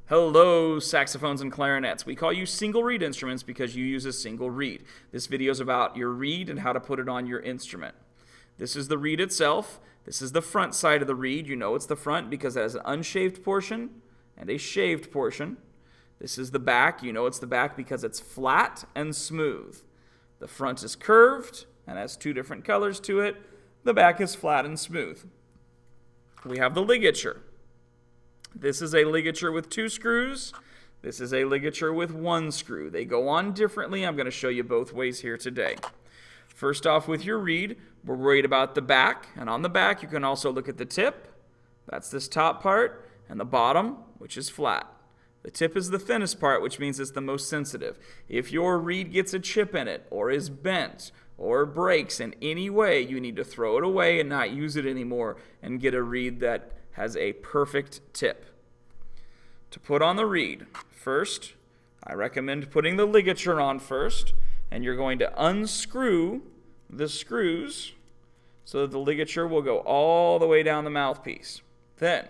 Hello, saxophones and clarinets. We call you single reed instruments because you use a single reed. This video is about your reed and how to put it on your instrument. This is the reed itself. This is the front side of the reed. You know it's the front because it has an unshaved portion and a shaved portion. This is the back. You know it's the back because it's flat and smooth. The front is curved and has two different colors to it. The back is flat and smooth. We have the ligature. This is a ligature with 2 screws. This is a ligature with 1 screw. They go on differently. I'm going to show you both ways here today. First off, with your reed, we're worried about the back. And on the back, you can also look at the tip. That's this top part. And the bottom, which is flat. The tip is the thinnest part, which means it's the most sensitive. If your reed gets a chip in it, or is bent, or breaks in any way, you need to throw it away and not use it anymore and get a reed that has a perfect tip. To put on the reed, first, I recommend putting the ligature on first, and you're going to unscrew the screws so that the ligature will go all the way down the mouthpiece. Then,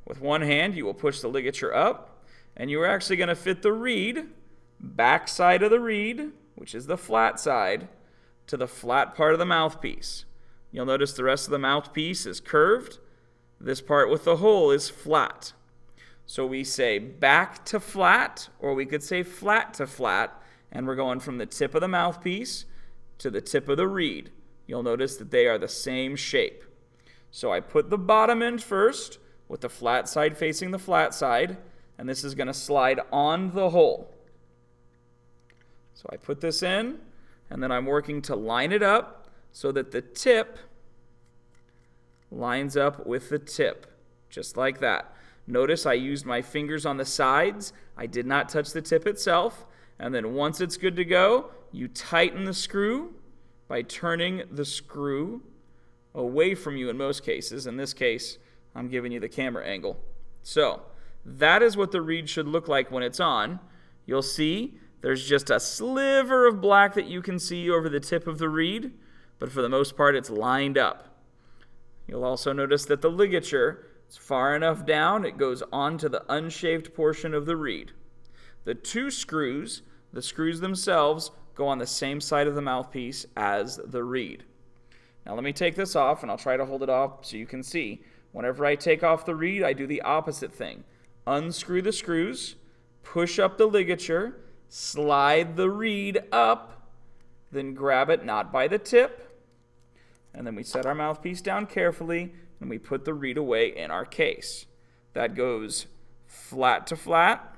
with one hand, you will push the ligature up, and you're actually going to fit the reed, back side of the reed, which is the flat side, to the flat part of the mouthpiece. You'll notice the rest of the mouthpiece is curved. This part with the hole is flat. So we say back to flat, or we could say flat to flat, and we're going from the tip of the mouthpiece to the tip of the reed. You'll notice that they are the same shape. So I put the bottom end first, with the flat side facing the flat side, and this is going to slide on the hole. So I put this in, and then I'm working to line it up so that the tip lines up with the tip, just like that. Notice I used my fingers on the sides. I did not touch the tip itself. And then once it's good to go, you tighten the screw by turning the screw away from you in most cases. In this case, I'm giving you the camera angle. So that is what the reed should look like when it's on. You'll see there's just a sliver of black that you can see over the tip of the reed, but for the most part it's lined up. You'll also notice that the ligature is far enough down, it goes onto the unshaved portion of the reed. The 2 screws, the screws themselves, go on the same side of the mouthpiece as the reed. Now let me take this off, and I'll try to hold it off so you can see. Whenever I take off the reed, I do the opposite thing. Unscrew the screws, push up the ligature, slide the reed up, then grab it not by the tip, and then we set our mouthpiece down carefully, and we put the reed away in our case. That goes flat to flat,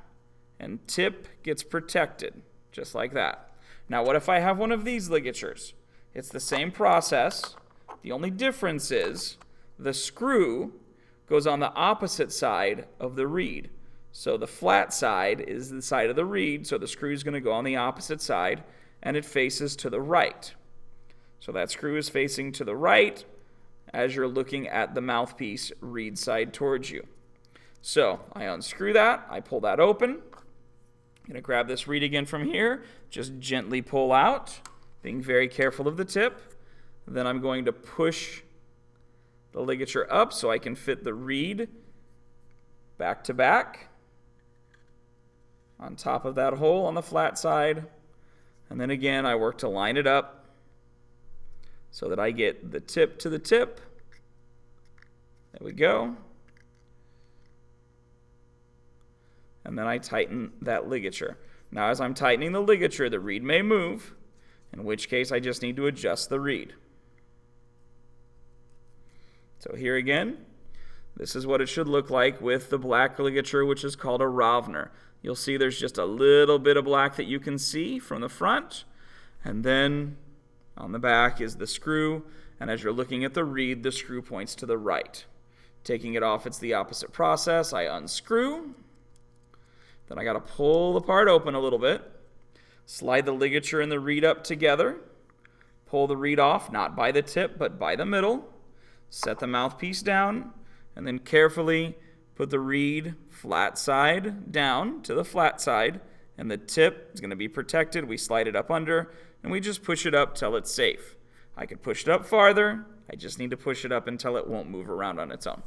and tip gets protected, just like that. Now, what if I have one of these ligatures? It's the same process. The only difference is the screw goes on the opposite side of the reed. So the flat side is the side of the reed, so the screw is going to go on the opposite side, and it faces to the right. So that screw is facing to the right as you're looking at the mouthpiece reed side towards you. So I unscrew that, I pull that open. I'm going to grab this reed again from here, just gently pull out, being very careful of the tip. Then I'm going to push the ligature up so I can fit the reed back to back on top of that hole on the flat side. And then again, I work to line it up so that I get the tip to the tip. There we go. And then I tighten that ligature. Now as I'm tightening the ligature, the reed may move, in which case I just need to adjust the reed. So here again, this is what it should look like with the black ligature, which is called a Rovner. You'll see there's just a little bit of black that you can see from the front, and then on the back is the screw, and as you're looking at the reed, the screw points to the right. Taking it off, it's the opposite process. I unscrew, then I got to pull the part open a little bit, slide the ligature and the reed up together, pull the reed off, not by the tip, but by the middle, set the mouthpiece down, and then carefully put the reed flat side down to the flat side, and the tip is going to be protected. We slide it up under, and we just push it up till it's safe. I could push it up farther. I just need to push it up until it won't move around on its own.